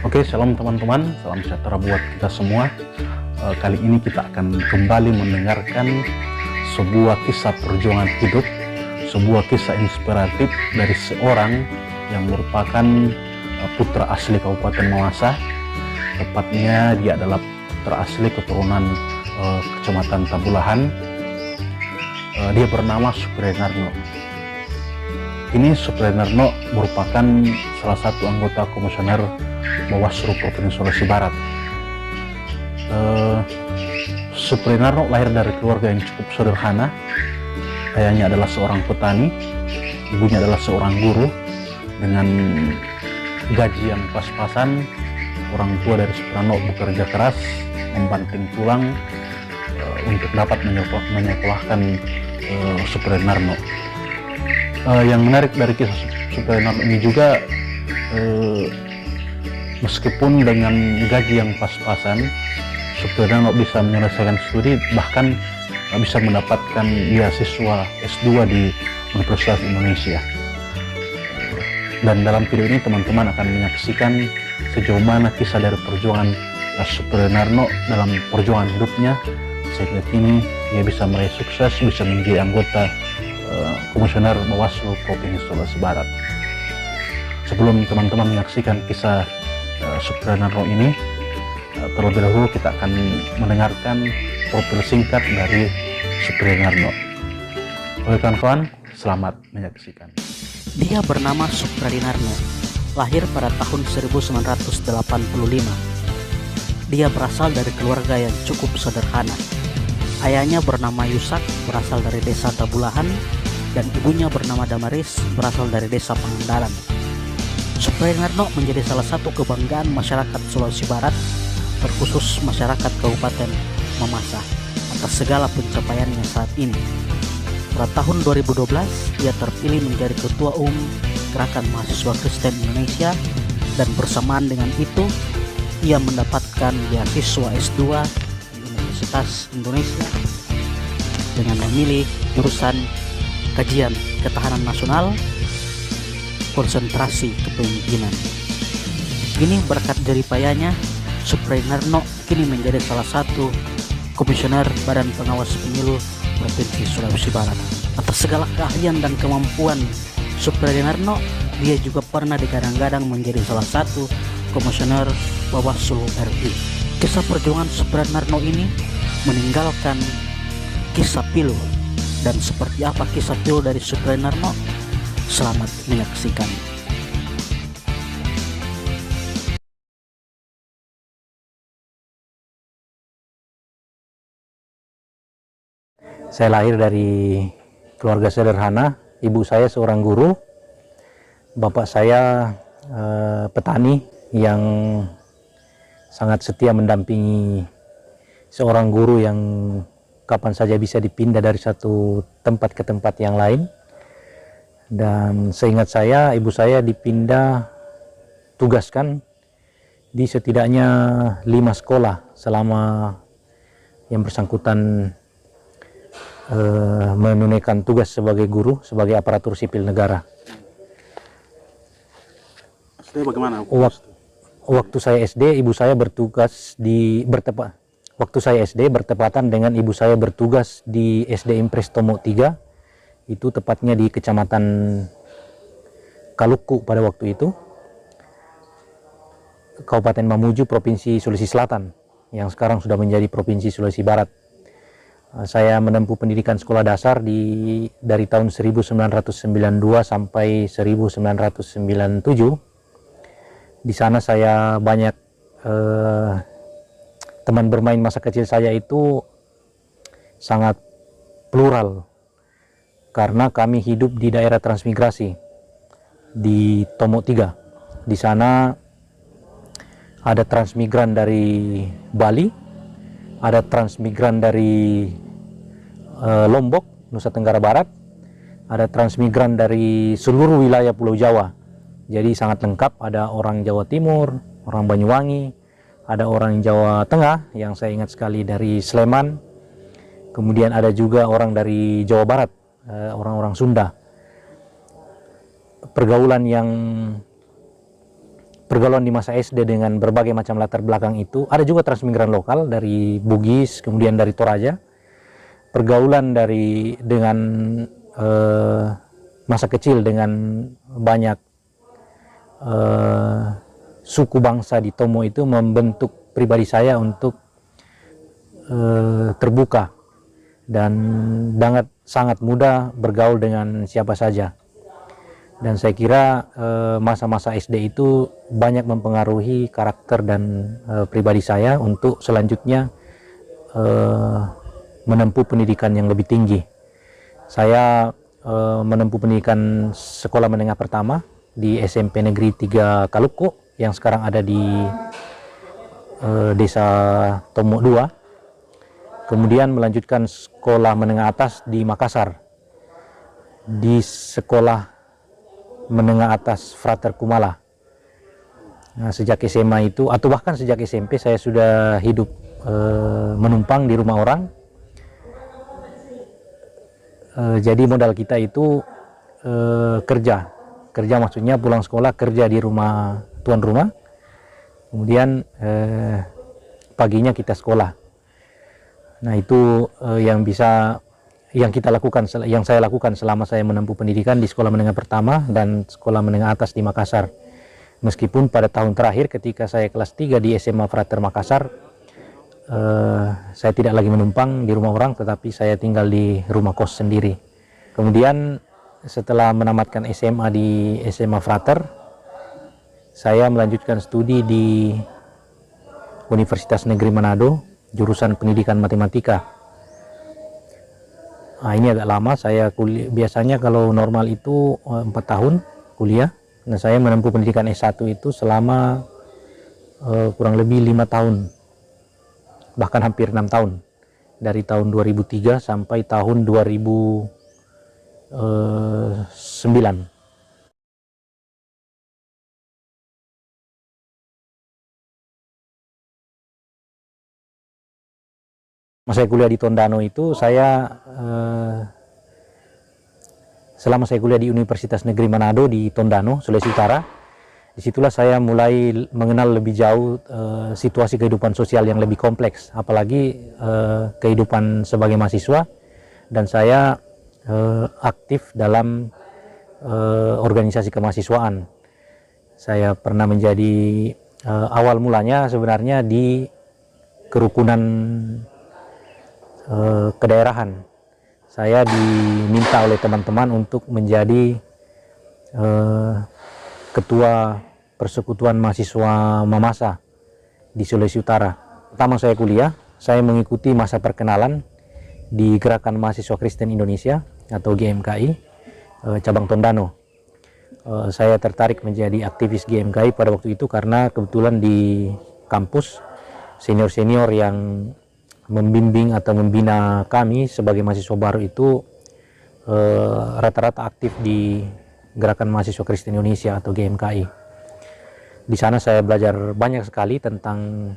Oke, shalom teman-teman, salam sejahtera buat kita semua. Kali ini kita akan kembali mendengarkan sebuah kisah perjuangan hidup, sebuah kisah inspiratif dari seorang yang merupakan putra asli Kabupaten Mamasa. Tepatnya dia adalah putra asli keturunan Kecamatan Tabulahan. Dia bernama Suprenarno. Ini Suprenarno merupakan salah satu anggota komisioner Bawaslu Provinsi Sulawesi Barat. Suprenarno lahir dari keluarga yang cukup sederhana. Ayahnya adalah seorang petani, ibunya adalah seorang guru. Dengan gaji yang pas-pasan, orang tua dari Suprenarno bekerja keras, membanting tulang untuk dapat menyekolahkan Suprenarno. Yang menarik dari kisah Suprenarno ini juga, meskipun dengan gaji yang pas-pasan, Suprenarno bisa menyelesaikan studi, bahkan bisa mendapatkan beasiswa S2 di Universitas Indonesia. Dan dalam video ini teman-teman akan menyaksikan sejauh mana kisah dari perjuangan Suprenarno dalam perjuangan hidupnya, sehingga kini dia bisa meraih sukses, bisa menjadi anggota komisioner Bawaslu Provinsi Sulawesi Barat. Sebelum teman-teman menyaksikan kisah Suprenarno ini, terlebih dahulu kita akan mendengarkan profil singkat dari Suprenarno. Oke kawan-kawan, selamat menyaksikan. Dia bernama Suprenarno, lahir pada tahun 1985. Dia berasal dari keluarga yang cukup sederhana. Ayahnya bernama Yusak, berasal dari desa Tabulahan, dan ibunya bernama Damaris, berasal dari desa Pangandaran. Suprenarno menjadi salah satu kebanggaan masyarakat Sulawesi Barat, terkhusus masyarakat Kabupaten Mamasa, atas segala pencapaiannya saat ini. Pada tahun 2012, ia terpilih menjadi Ketua Umum Gerakan Mahasiswa Kristen Indonesia, dan bersamaan dengan itu, ia mendapatkan beasiswa S2 di Universitas Indonesia dengan memilih jurusan Kajian Ketahanan Nasional, konsentrasi kepemimpinan. Kini berkat jeripayanya, Suprenarno kini menjadi salah satu komisioner Badan Pengawas Pemilu Provinsi Sulawesi Barat. Atas segala keahlian dan kemampuan Suprenarno, dia juga pernah digadang-gadang menjadi salah satu komisioner Bawaslu RI. Kisah perjuangan Suprenarno ini meninggalkan kisah pilu, dan seperti apa kisah pilu dari Suprenarno? Selamat menyaksikan. Saya lahir dari keluarga sederhana. Ibu saya seorang guru, bapak saya petani yang sangat setia mendampingi seorang guru yang kapan saja bisa dipindah dari satu tempat ke tempat yang lain. Dan seingat saya, ibu saya dipindah tugaskan di setidaknya 5 sekolah selama yang bersangkutan menunaikan tugas sebagai guru, sebagai aparatur sipil negara. Bagaimana? Waktu saya SD, ibu saya bertugas waktu saya SD bertepatan dengan ibu saya bertugas di SD Impres Tomo 3, itu tepatnya di Kecamatan Kaluku pada waktu itu, Kabupaten Mamuju, Provinsi Sulawesi Selatan, yang sekarang sudah menjadi Provinsi Sulawesi Barat. Saya menempuh pendidikan sekolah dasar dari tahun 1992 sampai 1997. Di sana saya banyak teman bermain masa kecil saya itu sangat plural, karena kami hidup di daerah transmigrasi di Tomo 3. Di sana ada transmigran dari Bali, ada transmigran dari Lombok, Nusa Tenggara Barat, ada transmigran dari seluruh wilayah Pulau Jawa. Jadi sangat lengkap, ada orang Jawa Timur, orang Banyuwangi, ada orang Jawa Tengah yang saya ingat sekali dari Sleman, kemudian ada juga orang dari Jawa Barat, orang-orang Sunda. Pergaulan yang pergaulan di masa SD dengan berbagai macam latar belakang itu. Ada juga transmigran lokal dari Bugis, kemudian dari Toraja. Pergaulan dengan masa kecil dengan banyak suku bangsa di Tomo itu membentuk pribadi saya untuk terbuka dan sangat mudah bergaul dengan siapa saja. Dan saya kira masa-masa SD itu banyak mempengaruhi karakter dan pribadi saya untuk selanjutnya menempuh pendidikan yang lebih tinggi. Saya menempuh pendidikan sekolah menengah pertama di SMP Negeri 3 Kalukko yang sekarang ada di Desa Tomo 2. Kemudian melanjutkan sekolah menengah atas di Makassar, di sekolah menengah atas Frater Kumala. Nah, sejak SMA itu, atau bahkan sejak SMP saya sudah hidup menumpang di rumah orang. Jadi modal kita itu kerja maksudnya pulang sekolah kerja di rumah tuan rumah, kemudian paginya kita sekolah. Nah itu yang saya lakukan selama saya menempuh pendidikan di sekolah menengah pertama dan sekolah menengah atas di Makassar. Meskipun pada tahun terakhir ketika saya kelas 3 di SMA Frater Makassar, saya tidak lagi menumpang di rumah orang, tetapi saya tinggal di rumah kos sendiri. Kemudian setelah menamatkan SMA di SMA Frater, saya melanjutkan studi di Universitas Negeri Manado, jurusan Pendidikan Matematika. Nah, ini agak lama, saya kuliah, biasanya kalau normal itu 4 tahun kuliah. Nah, saya menempuh pendidikan S1 itu selama kurang lebih 5 tahun. Bahkan hampir 6 tahun, dari tahun 2003 sampai tahun 2009. Masa saya kuliah di Tondano itu selama saya kuliah di Universitas Negeri Manado di Tondano, Sulawesi Utara, disitulah saya mulai mengenal lebih jauh situasi kehidupan sosial yang lebih kompleks, apalagi kehidupan sebagai mahasiswa. Dan saya aktif dalam organisasi kemahasiswaan. Saya pernah menjadi awal mulanya sebenarnya di kerukunan kedaerahan. Saya diminta oleh teman-teman untuk menjadi ketua persekutuan mahasiswa Mamasa di Sulawesi Utara. Pertama saya kuliah, saya mengikuti masa perkenalan di Gerakan Mahasiswa Kristen Indonesia atau GMKI cabang Tondano. Saya tertarik menjadi aktivis GMKI pada waktu itu karena kebetulan di kampus senior-senior yang membimbing atau membina kami sebagai mahasiswa baru itu rata-rata aktif di Gerakan Mahasiswa Kristen Indonesia atau GMKI. Di sana saya belajar banyak sekali tentang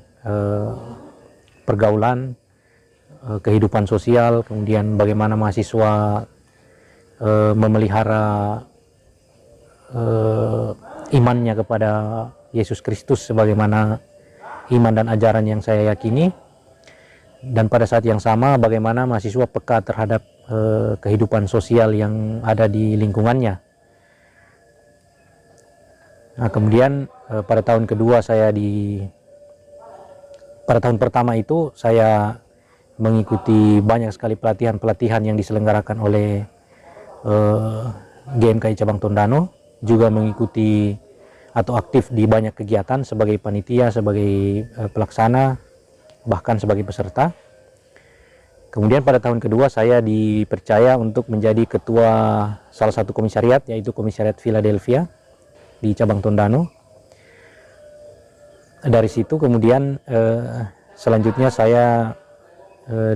pergaulan, kehidupan sosial, kemudian bagaimana mahasiswa memelihara imannya kepada Yesus Kristus sebagaimana iman dan ajaran yang saya yakini. Dan pada saat yang sama bagaimana mahasiswa peka terhadap kehidupan sosial yang ada di lingkungannya. Nah, kemudian pada tahun kedua pada tahun pertama itu saya mengikuti banyak sekali pelatihan yang diselenggarakan oleh GMKI Cabang Tondano, juga mengikuti atau aktif di banyak kegiatan sebagai panitia, sebagai pelaksana, bahkan sebagai peserta. Kemudian pada tahun kedua saya dipercaya untuk menjadi ketua salah satu komisariat, yaitu Komisariat Philadelphia di Cabang Tondano. Dari situ kemudian selanjutnya saya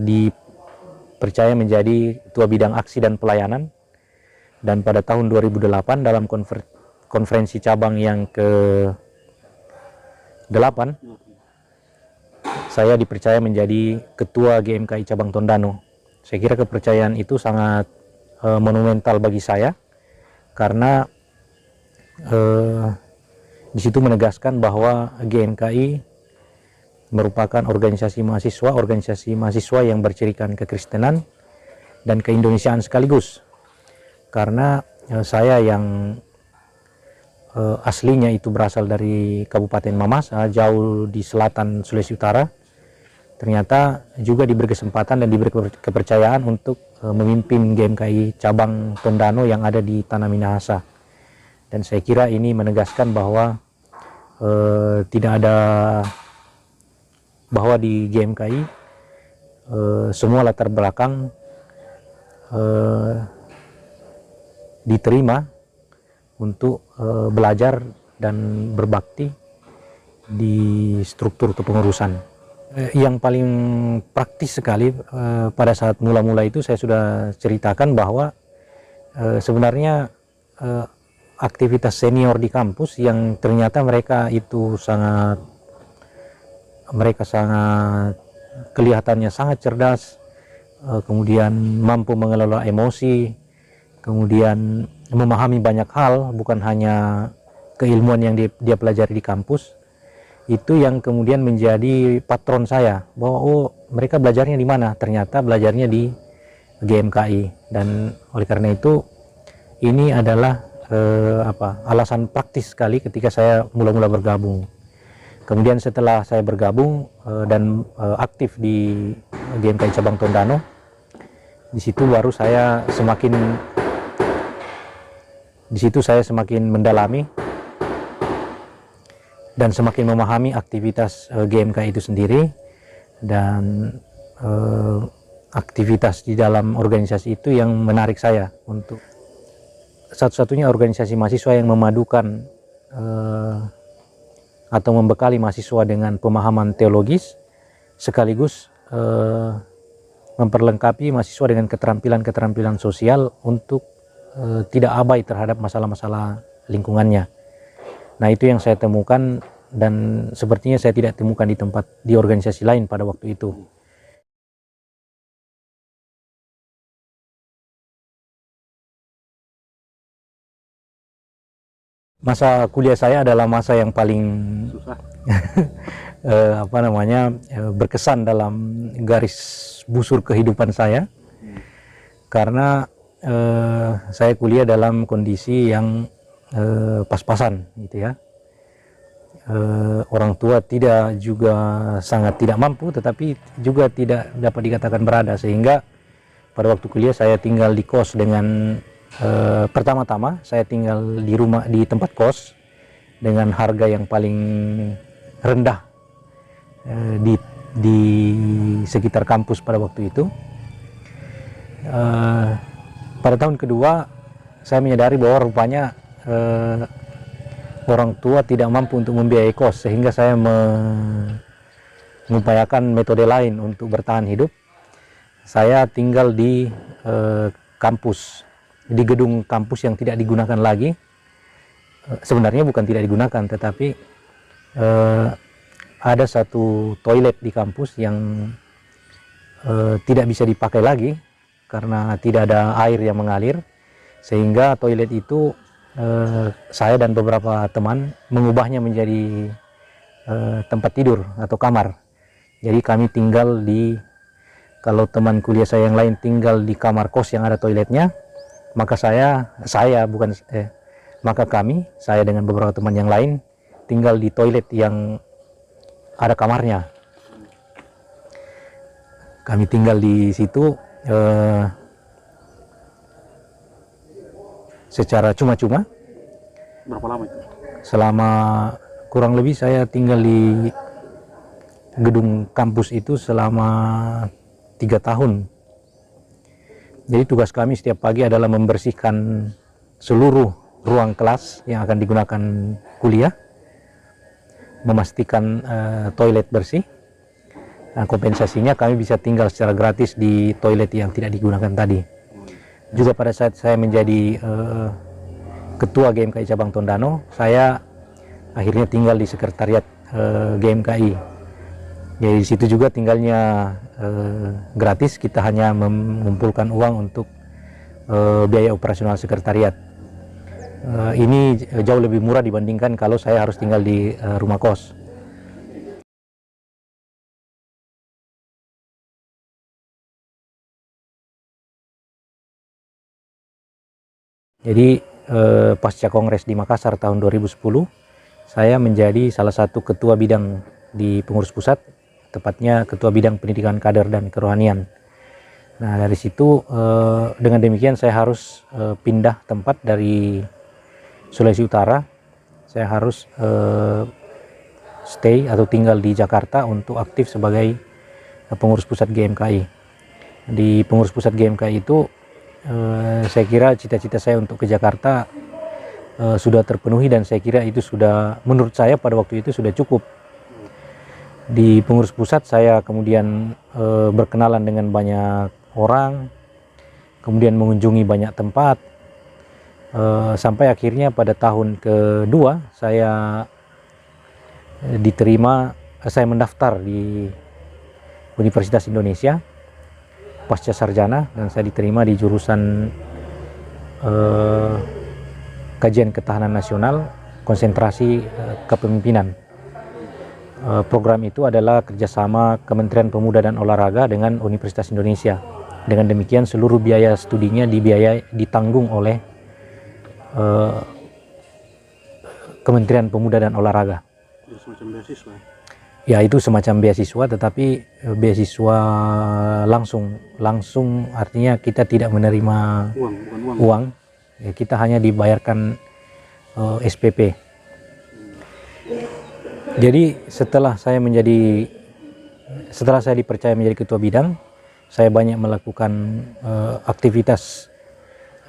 dipercaya menjadi ketua bidang aksi dan pelayanan. Dan pada tahun 2008 dalam konferensi cabang yang ke-8 saya dipercaya menjadi ketua GMKI Cabang Tondano. Saya kira kepercayaan itu sangat monumental bagi saya karena Di situ menegaskan bahwa GMKI merupakan organisasi mahasiswa yang bercirikan kekristenan dan keindonesiaan sekaligus. Karena saya yang aslinya itu berasal dari Kabupaten Mamasa, jauh di selatan Sulawesi Utara, ternyata juga diberi kesempatan dan diberi kepercayaan untuk memimpin GMKI cabang Tondano yang ada di Tanah Minahasa. Dan saya kira ini menegaskan bahwa tidak ada, bahwa di GMKI semua latar belakang diterima untuk belajar dan berbakti di struktur kepengurusan. Yang paling praktis sekali pada saat mula-mula itu saya sudah ceritakan bahwa sebenarnya aktivitas senior di kampus yang ternyata mereka kelihatannya sangat cerdas, kemudian mampu mengelola emosi, kemudian memahami banyak hal, bukan hanya keilmuan yang dia pelajari di kampus, itu yang kemudian menjadi patron saya, bahwa mereka belajarnya di mana? Ternyata belajarnya di GMKI. Dan oleh karena itu ini adalah alasan praktis sekali ketika saya mula-mula bergabung. Kemudian setelah saya bergabung dan aktif di GMKI cabang Tondano, di situ baru saya semakin mendalami dan semakin memahami aktivitas GMKI itu sendiri, dan aktivitas di dalam organisasi itu yang menarik saya untuk satu-satunya organisasi mahasiswa yang memadukan atau membekali mahasiswa dengan pemahaman teologis sekaligus memperlengkapi mahasiswa dengan keterampilan-keterampilan sosial untuk tidak abai terhadap masalah-masalah lingkungannya. Nah, itu yang saya temukan dan sepertinya saya tidak temukan di organisasi lain pada waktu itu. Masa kuliah saya adalah masa yang paling susah. Berkesan dalam garis busur kehidupan saya, karena saya kuliah dalam kondisi yang pas-pasan gitu ya. Orang tua sangat tidak mampu, tetapi juga tidak dapat dikatakan berada, sehingga pada waktu kuliah saya tinggal di kos dengan pertama-tama saya tinggal di tempat kos dengan harga yang paling rendah di sekitar kampus pada waktu itu. Pada tahun kedua saya menyadari bahwa rupanya orang tua tidak mampu untuk membiayai kos, sehingga saya mengupayakan metode lain untuk bertahan hidup. Saya tinggal di kampus, di gedung kampus yang tidak digunakan lagi. Sebenarnya bukan tidak digunakan, tetapi ada satu toilet di kampus yang tidak bisa dipakai lagi karena tidak ada air yang mengalir, sehingga toilet itu saya dan beberapa teman mengubahnya menjadi tempat tidur atau kamar. Jadi kami tinggal kalau teman kuliah saya yang lain tinggal di kamar kos yang ada toiletnya, maka saya dengan beberapa teman yang lain tinggal di toilet yang ada kamarnya. Kami tinggal di situ secara cuma-cuma. Berapa lama itu? Selama kurang lebih saya tinggal di gedung kampus itu selama 3 tahun. Jadi tugas kami setiap pagi adalah membersihkan seluruh ruang kelas yang akan digunakan kuliah, memastikan toilet bersih. Nah, kompensasinya kami bisa tinggal secara gratis di toilet yang tidak digunakan tadi. Juga pada saat saya menjadi ketua GMKI cabang Tondano, saya akhirnya tinggal di sekretariat GMKI. Jadi di situ juga tinggalnya gratis, kita hanya mengumpulkan uang untuk biaya operasional sekretariat. Ini jauh lebih murah dibandingkan kalau saya harus tinggal di rumah kos. Jadi pasca kongres di Makassar tahun 2010, saya menjadi salah satu ketua bidang di pengurus pusat, tepatnya ketua bidang pendidikan kader dan kerohanian. Nah, dari situ dengan demikian saya harus pindah tempat dari Sulawesi Utara. Saya harus stay atau tinggal di Jakarta untuk aktif sebagai pengurus pusat GMKI. Di pengurus pusat GMKI itu saya kira cita-cita saya untuk ke Jakarta sudah terpenuhi, dan saya kira itu sudah, menurut saya pada waktu itu sudah cukup. Di pengurus pusat saya kemudian berkenalan dengan banyak orang, kemudian mengunjungi banyak tempat, sampai akhirnya pada tahun kedua saya saya mendaftar di Universitas Indonesia pasca sarjana, dan saya diterima di jurusan kajian ketahanan nasional, konsentrasi kepemimpinan. Program itu adalah kerjasama Kementerian Pemuda dan Olahraga dengan Universitas Indonesia. Dengan demikian seluruh biaya studinya ditanggung oleh Kementerian Pemuda dan Olahraga. Semacam beasiswa. Ya, itu semacam beasiswa, tetapi beasiswa langsung artinya kita tidak menerima uang. Ya, kita hanya dibayarkan SPP. Jadi setelah saya dipercaya menjadi ketua bidang, saya banyak melakukan aktivitas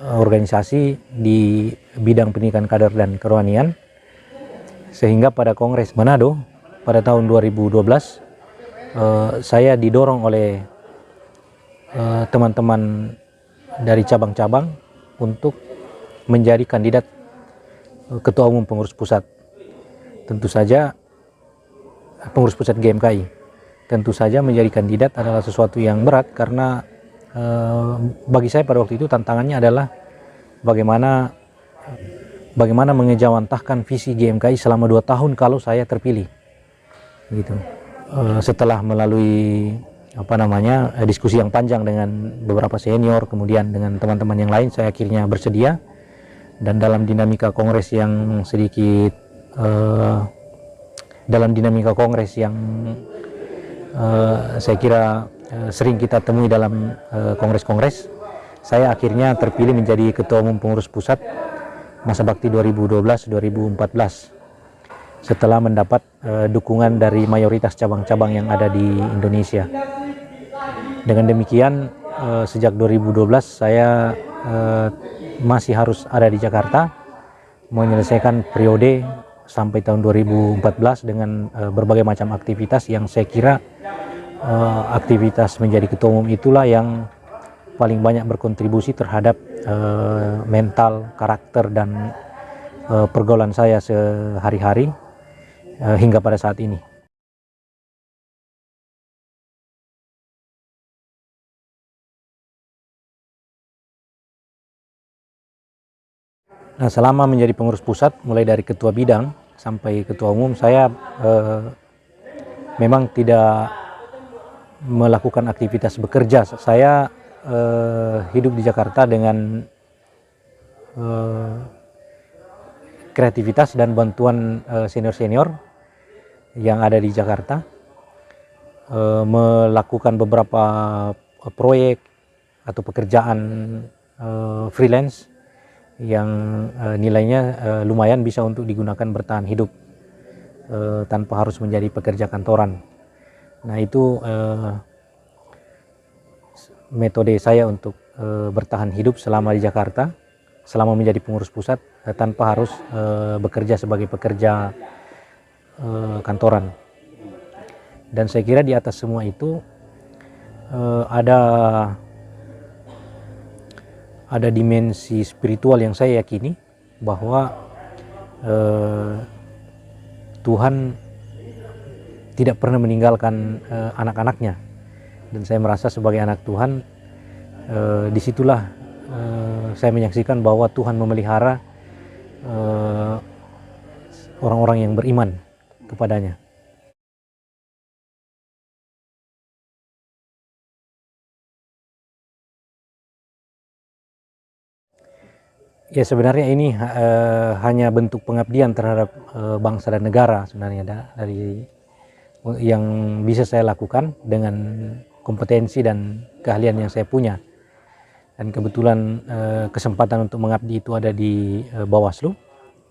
organisasi di bidang pendidikan kader dan kerohanian, sehingga pada Kongres Manado pada tahun 2012 saya didorong oleh teman-teman dari cabang-cabang untuk menjadi kandidat ketua umum pengurus pusat. Tentu saja pengurus pusat GMKI. Tentu saja menjadi kandidat adalah sesuatu yang berat, karena bagi saya pada waktu itu tantangannya adalah bagaimana mengejawantahkan visi GMKI selama 2 tahun kalau saya terpilih. Gitu. Setelah melalui diskusi yang panjang dengan beberapa senior, kemudian dengan teman-teman yang lain, saya akhirnya bersedia, dan dalam dinamika kongres yang saya kira sering kita temui dalam kongres-kongres, saya akhirnya terpilih menjadi ketua umum pengurus pusat masa bakti 2012-2014. Setelah mendapat dukungan dari mayoritas cabang-cabang yang ada di Indonesia. Dengan demikian sejak 2012 saya masih harus ada di Jakarta menyelesaikan periode sampai tahun 2014 dengan berbagai macam aktivitas yang saya kira aktivitas menjadi ketua umum itulah yang paling banyak berkontribusi terhadap mental, karakter, dan pergaulan saya sehari-hari hingga pada saat ini. Nah, selama menjadi pengurus pusat, mulai dari ketua bidang sampai ketua umum, saya memang tidak melakukan aktivitas bekerja. Saya hidup di Jakarta dengan kreativitas dan bantuan senior-senior yang ada di Jakarta, melakukan beberapa proyek atau pekerjaan freelance yang nilainya lumayan bisa untuk digunakan bertahan hidup tanpa harus menjadi pekerja kantoran. Nah, itu metode saya untuk bertahan hidup selama di Jakarta, selama menjadi pengurus pusat, tanpa harus bekerja sebagai pekerja kantoran. Dan saya kira di atas semua itu ada dimensi spiritual yang saya yakini, bahwa Tuhan tidak pernah meninggalkan anak-anaknya, dan saya merasa sebagai anak Tuhan disitulah saya menyaksikan bahwa Tuhan memelihara orang-orang yang beriman kepadanya. Ya sebenarnya ini hanya bentuk pengabdian terhadap bangsa dan negara sebenarnya dari yang bisa saya lakukan dengan kompetensi dan keahlian yang saya punya. Dan kebetulan kesempatan untuk mengabdi itu ada di Bawaslu,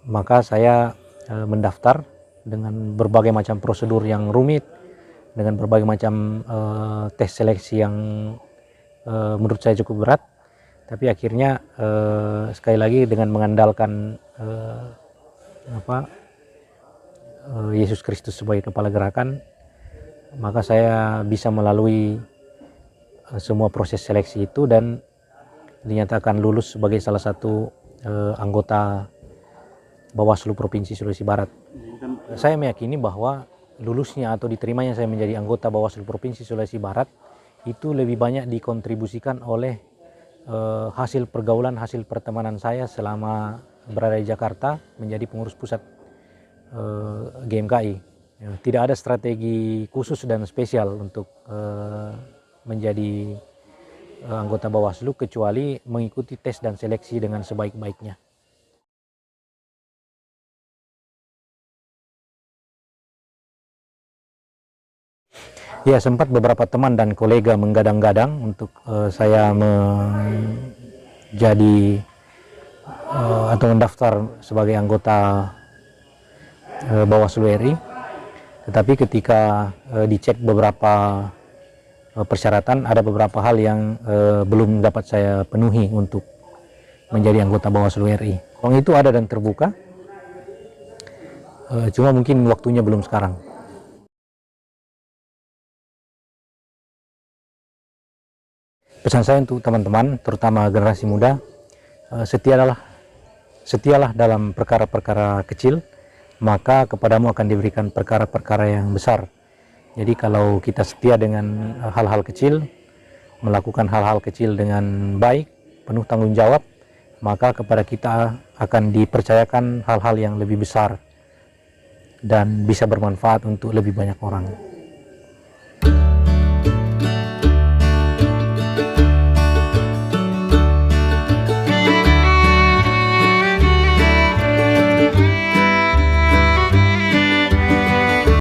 maka saya mendaftar dengan berbagai macam prosedur yang rumit, dengan berbagai macam tes seleksi yang menurut saya cukup berat. Tapi akhirnya sekali lagi dengan mengandalkan Yesus Kristus sebagai kepala gerakan, maka saya bisa melalui semua proses seleksi itu dan dinyatakan lulus sebagai salah satu anggota Bawaslu Provinsi Sulawesi Barat. Saya meyakini bahwa lulusnya atau diterimanya saya menjadi anggota Bawaslu Provinsi Sulawesi Barat itu lebih banyak dikontribusikan oleh hasil pergaulan, hasil pertemanan saya selama berada di Jakarta menjadi pengurus pusat GMKI. Tidak ada strategi khusus dan spesial untuk menjadi anggota Bawaslu kecuali mengikuti tes dan seleksi dengan sebaik-baiknya. Ya, sempat beberapa teman dan kolega menggadang-gadang untuk saya menjadi atau mendaftar sebagai anggota Bawaslu RI. Tetapi ketika dicek beberapa persyaratan, ada beberapa hal yang belum dapat saya penuhi untuk menjadi anggota Bawaslu RI. Ruang itu ada dan terbuka, cuma mungkin waktunya belum sekarang. Pesan saya untuk teman-teman, terutama generasi muda, setialah dalam perkara-perkara kecil, maka kepadamu akan diberikan perkara-perkara yang besar. Jadi kalau kita setia dengan hal-hal kecil, melakukan hal-hal kecil dengan baik, penuh tanggung jawab, maka kepada kita akan dipercayakan hal-hal yang lebih besar dan bisa bermanfaat untuk lebih banyak orang.